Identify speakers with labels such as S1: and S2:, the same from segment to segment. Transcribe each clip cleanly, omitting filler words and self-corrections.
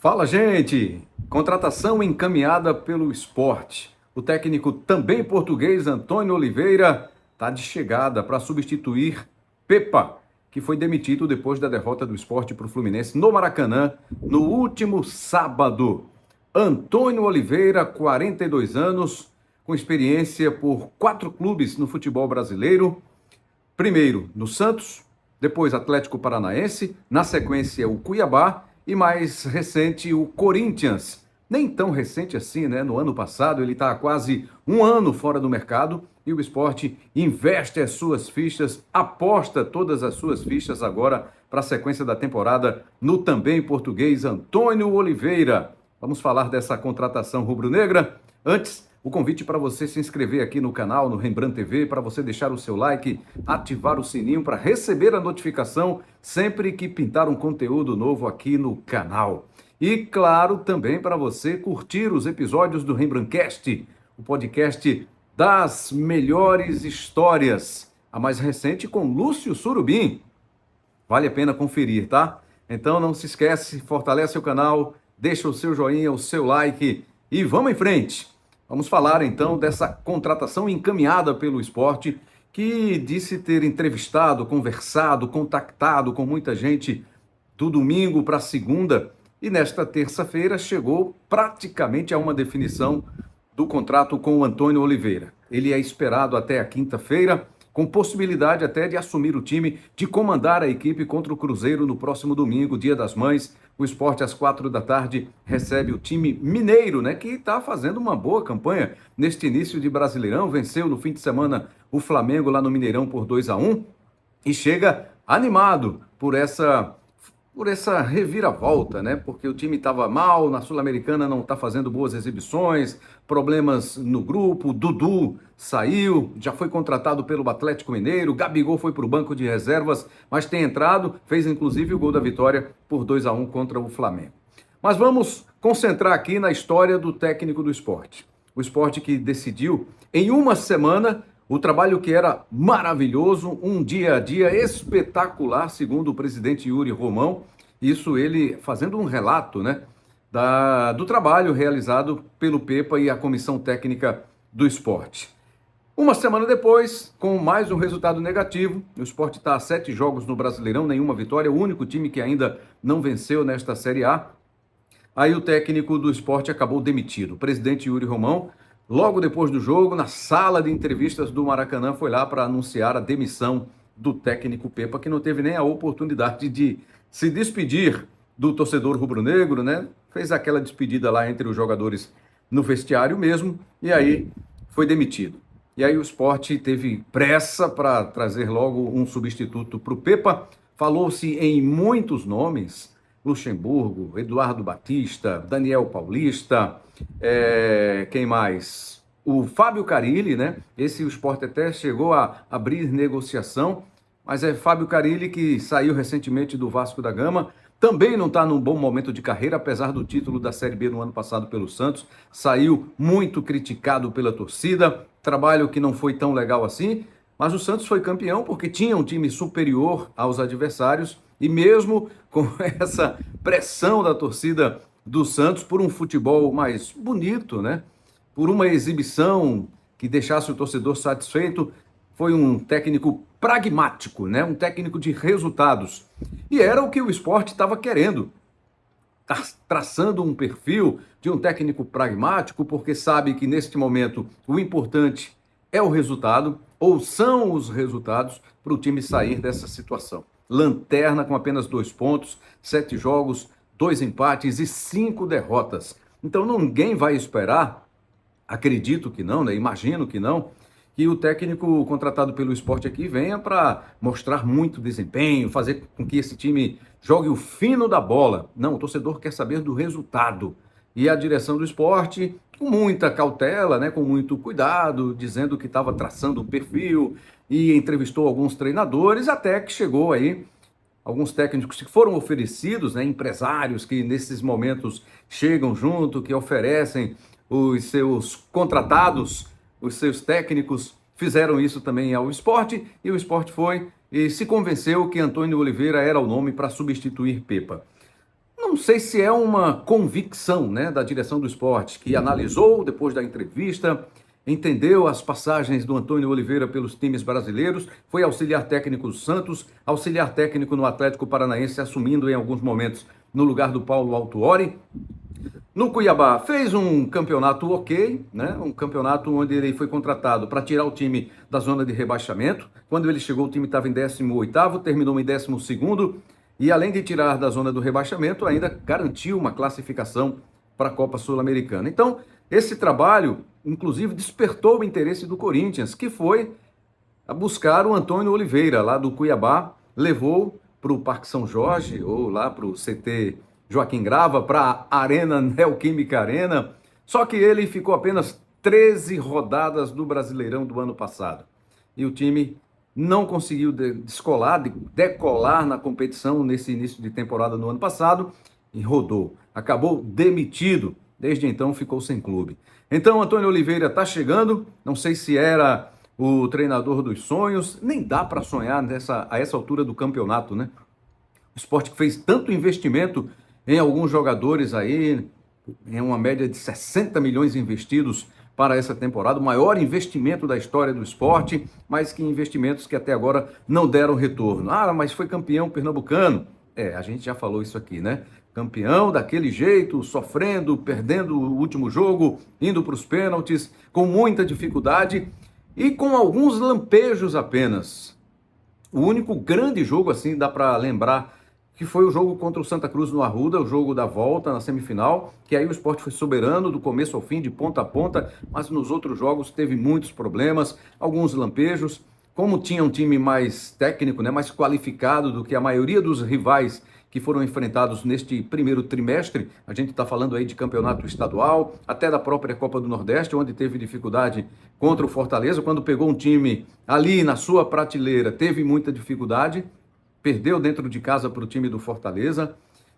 S1: Fala, gente! Contratação encaminhada pelo Sport. O técnico também português Antônio Oliveira está de chegada para substituir Pepa, que foi demitido depois da derrota do Sport para o Fluminense no Maracanã no último sábado. Antônio Oliveira, 42 anos, com experiência por 4 clubes no futebol brasileiro. Primeiro no Santos, depois Atlético Paranaense, na sequência o Cuiabá e mais recente o Corinthians. Nem tão recente assim, né? No ano passado ele está há quase um ano fora do mercado e o Sport investe as suas fichas, aposta todas as suas fichas agora para a sequência da temporada no também português Antônio Oliveira. Vamos falar dessa contratação rubro-negra? Antes, o convite para você se inscrever aqui no canal, no Rembrandt TV, para você deixar o seu like, ativar o sininho para receber a notificação sempre que pintar um conteúdo novo aqui no canal. E, claro, também para você curtir os episódios do Rembrandtcast, o podcast das melhores histórias. A mais recente com Lúcio Surubim. Vale a pena conferir, tá? Então não se esquece, fortalece o canal, deixa o seu joinha, o seu like e vamos em frente. Vamos falar então dessa contratação encaminhada pelo Sport, que disse ter entrevistado, conversado, contactado com muita gente do domingo para segunda e nesta terça-feira chegou praticamente a uma definição do contrato com o Antônio Oliveira. Ele é esperado até a quinta-feira, com possibilidade até de assumir o time, de comandar a equipe contra o Cruzeiro no próximo domingo, Dia das Mães. O Sport, às 4 da tarde, recebe o time mineiro, né, que está fazendo uma boa campanha neste início de Brasileirão. Venceu no fim de semana o Flamengo lá no Mineirão por 2-1 e chega animado por essa reviravolta, né? Porque o time estava mal, na Sul-Americana não está fazendo boas exibições, problemas no grupo, Dudu saiu, já foi contratado pelo Atlético Mineiro, Gabigol foi para o banco de reservas, mas tem entrado, fez inclusive o gol da vitória por 2-1 contra o Flamengo. Mas vamos concentrar aqui na história do técnico do Sport. O Sport que decidiu, em uma semana, o trabalho que era maravilhoso, um dia a dia espetacular, segundo o presidente Yuri Romão, isso ele fazendo um relato, né, do trabalho realizado pelo Pepa e a comissão técnica do Sport. Uma semana depois, com mais um resultado negativo, o Sport está a 7 jogos no Brasileirão, nenhuma vitória, o único time que ainda não venceu nesta Série A. Aí o técnico do Sport acabou demitido. O presidente Yuri Romão, logo depois do jogo, na sala de entrevistas do Maracanã, foi lá para anunciar a demissão do técnico Pepa, que não teve nem a oportunidade de se despedir do torcedor rubro-negro, né? Fez aquela despedida lá entre os jogadores no vestiário mesmo, e aí foi demitido. E aí o Sport teve pressa para trazer logo um substituto para o Pepa. Falou-se em muitos nomes, Luxemburgo, Eduardo Batista, Daniel Paulista, quem mais? O Fábio Carille, né? Esse o Sport até chegou a abrir negociação, mas é Fábio Carille que saiu recentemente do Vasco da Gama, também não está num bom momento de carreira, apesar do título da Série B no ano passado pelo Santos, saiu muito criticado pela torcida, trabalho que não foi tão legal assim, mas o Santos foi campeão porque tinha um time superior aos adversários e mesmo com essa pressão da torcida do Santos por um futebol mais bonito, né? Por uma exibição que deixasse o torcedor satisfeito, foi um técnico pragmático, né? Um técnico de resultados. E era o que o Sport estava querendo, traçando um perfil de um técnico pragmático, porque sabe que neste momento o importante é o resultado, ou são os resultados, para o time sair dessa situação. Lanterna com apenas 2 pontos, 7 jogos, 2 empates e 5 derrotas. Então ninguém vai esperar, acredito que não, né? Imagino que não, que o técnico contratado pelo Sport aqui venha para mostrar muito desempenho, fazer com que esse time jogue o fino da bola. Não, o torcedor quer saber do resultado. E a direção do Sport, com muita cautela, né, com muito cuidado, dizendo que estava traçando um perfil e entrevistou alguns treinadores, até que chegou aí alguns técnicos que foram oferecidos, né, empresários que nesses momentos chegam junto, que oferecem os seus contratados, os seus técnicos, fizeram isso também ao Sport, e o Sport foi e se convenceu que Antônio Oliveira era o nome para substituir Pepa. Não sei se é uma convicção, né, da direção do esporte, que analisou depois da entrevista, entendeu as passagens do Antônio Oliveira pelos times brasileiros, foi auxiliar técnico do Santos, auxiliar técnico no Atlético Paranaense, assumindo em alguns momentos no lugar do Paulo Autuori. No Cuiabá, fez um campeonato ok, né? Um campeonato onde ele foi contratado para tirar o time da zona de rebaixamento. Quando ele chegou, o time estava em 18º, terminou em 12º, e além de tirar da zona do rebaixamento, ainda garantiu uma classificação para a Copa Sul-Americana. Então, esse trabalho, inclusive, despertou o interesse do Corinthians, que foi a buscar o Antônio Oliveira, lá do Cuiabá, levou para o Parque São Jorge, ou lá para o CT Joaquim Grava, para a Arena Neoquímica Arena, só que ele ficou apenas 13 rodadas do Brasileirão do ano passado. E o time não conseguiu decolar na competição nesse início de temporada no ano passado e rodou. Acabou demitido. Desde então ficou sem clube. Então, Antônio Oliveira está chegando, não sei se era o treinador dos sonhos, nem dá para sonhar a essa altura do campeonato, né? O esporte que fez tanto investimento em alguns jogadores aí, em uma média de 60 milhões investidos para essa temporada, o maior investimento da história do esporte, mas que investimentos que até agora não deram retorno. Ah, mas foi campeão pernambucano. A gente já falou isso aqui, né? Campeão daquele jeito, sofrendo, perdendo o último jogo, indo para os pênaltis, com muita dificuldade e com alguns lampejos apenas. O único grande jogo, assim, dá para lembrar, que foi o jogo contra o Santa Cruz no Arruda, o jogo da volta na semifinal, que aí o esporte foi soberano do começo ao fim, de ponta a ponta, mas nos outros jogos teve muitos problemas, alguns lampejos. Como tinha um time mais técnico, né, mais qualificado do que a maioria dos rivais que foram enfrentados neste primeiro trimestre, a gente está falando aí de campeonato estadual, até da própria Copa do Nordeste, onde teve dificuldade contra o Fortaleza, quando pegou um time ali na sua prateleira, teve muita dificuldade, perdeu dentro de casa para o time do Fortaleza,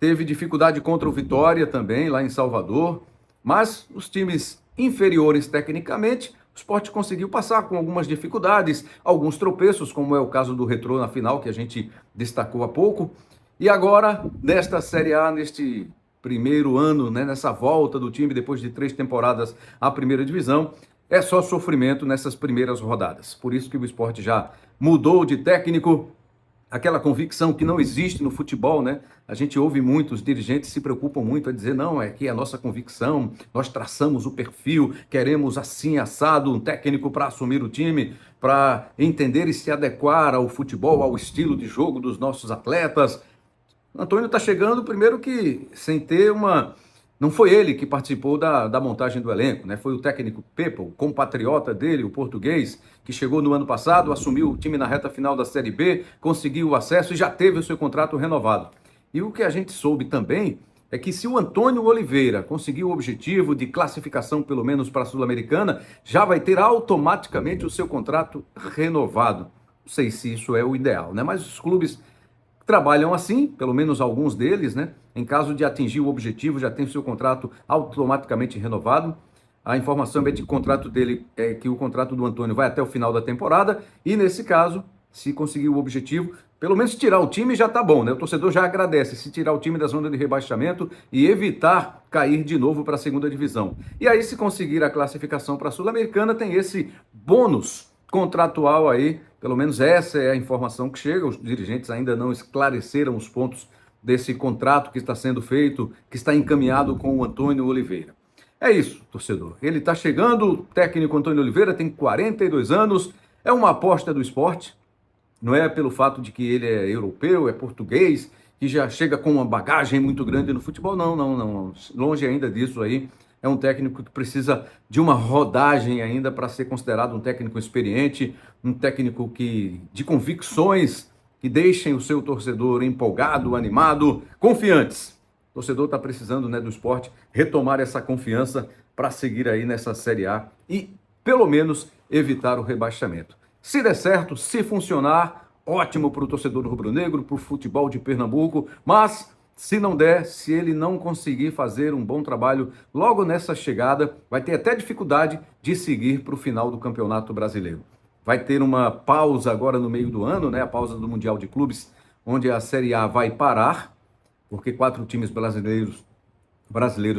S1: teve dificuldade contra o Vitória também, lá em Salvador, mas os times inferiores tecnicamente, o Sport conseguiu passar com algumas dificuldades, alguns tropeços, como é o caso do Retrô na final, que a gente destacou há pouco. E agora, nesta Série A, neste primeiro ano, né, nessa volta do time, depois de 3 temporadas à primeira divisão, é só sofrimento nessas primeiras rodadas. Por isso que o Sport já mudou de técnico, aquela convicção que não existe no futebol, né? A gente ouve muitos dirigentes se preocupam muito a dizer, não, é que a nossa convicção, nós traçamos o perfil, queremos assim, assado, um técnico para assumir o time, para entender e se adequar ao futebol, ao estilo de jogo dos nossos atletas. Antônio está chegando, primeiro que sem ter uma... Não foi ele que participou da montagem do elenco, né? Foi o técnico Pepa, o compatriota dele, o português, que chegou no ano passado, assumiu o time na reta final da Série B, conseguiu o acesso e já teve o seu contrato renovado. E o que a gente soube também é que se o Antônio Oliveira conseguir o objetivo de classificação, pelo menos para a Sul-Americana, já vai ter automaticamente o seu contrato renovado. Não sei se isso é o ideal, né? Mas os clubes trabalham assim, pelo menos alguns deles, né? Em caso de atingir o objetivo, já tem o seu contrato automaticamente renovado. A informação é de que o contrato dele é que o contrato do Antônio vai até o final da temporada e nesse caso, se conseguir o objetivo, pelo menos tirar o time já tá bom, né? O torcedor já agradece se tirar o time da zona de rebaixamento e evitar cair de novo para a segunda divisão. E aí, se conseguir a classificação para a Sul-Americana, tem esse bônus contratual aí, pelo menos essa é a informação que chega, os dirigentes ainda não esclareceram os pontos desse contrato que está sendo feito, que está encaminhado com o Antônio Oliveira. É isso, torcedor. Ele está chegando, o técnico Antônio Oliveira tem 42 anos, é uma aposta do esporte, não é pelo fato de que ele é europeu, é português, que já chega com uma bagagem muito grande no futebol, não. Longe ainda disso aí. É um técnico que precisa de uma rodagem ainda para ser considerado um técnico experiente, um técnico de convicções que deixem o seu torcedor empolgado, animado, confiantes. O torcedor está precisando, né, do esporte retomar essa confiança para seguir aí nessa Série A e, pelo menos, evitar o rebaixamento. Se der certo, se funcionar, ótimo para o torcedor rubro-negro, para o futebol de Pernambuco, mas se não der, se ele não conseguir fazer um bom trabalho logo nessa chegada, vai ter até dificuldade de seguir para o final do Campeonato Brasileiro. Vai ter uma pausa agora no meio do ano, né? A pausa do Mundial de Clubes, onde a Série A vai parar. porque 4 times brasileiros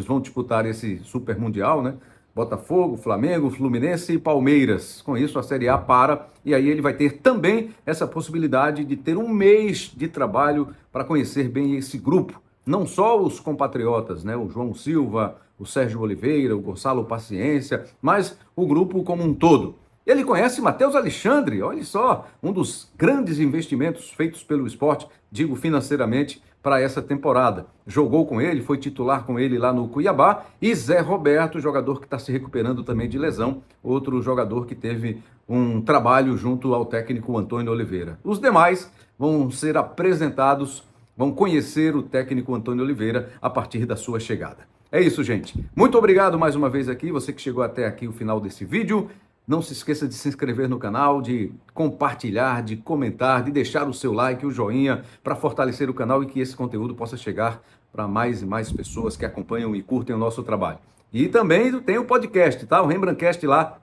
S1: vão disputar esse Super Mundial, né? Botafogo, Flamengo, Fluminense e Palmeiras. Com isso, a Série A para e aí ele vai ter também essa possibilidade de ter um mês de trabalho para conhecer bem esse grupo. Não só os compatriotas, né? O João Silva, o Sérgio Oliveira, o Gonçalo Paciência, mas o grupo como um todo. Ele conhece Matheus Alexandre, olha só, um dos grandes investimentos feitos pelo esporte, digo financeiramente, para essa temporada. Jogou com ele, foi titular com ele lá no Cuiabá, e Zé Roberto, jogador que está se recuperando também de lesão, outro jogador que teve um trabalho junto ao técnico Antônio Oliveira. Os demais vão ser apresentados, vão conhecer o técnico Antônio Oliveira a partir da sua chegada. É isso, gente. Muito obrigado mais uma vez aqui, você que chegou até aqui o final desse vídeo. Não se esqueça de se inscrever no canal, de compartilhar, de comentar, de deixar o seu like, o joinha, para fortalecer o canal e que esse conteúdo possa chegar para mais e mais pessoas que acompanham e curtem o nosso trabalho. E também tem o podcast, tá? O Rembrandtcast lá,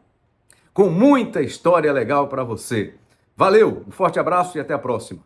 S1: com muita história legal para você. Valeu, um forte abraço e até a próxima.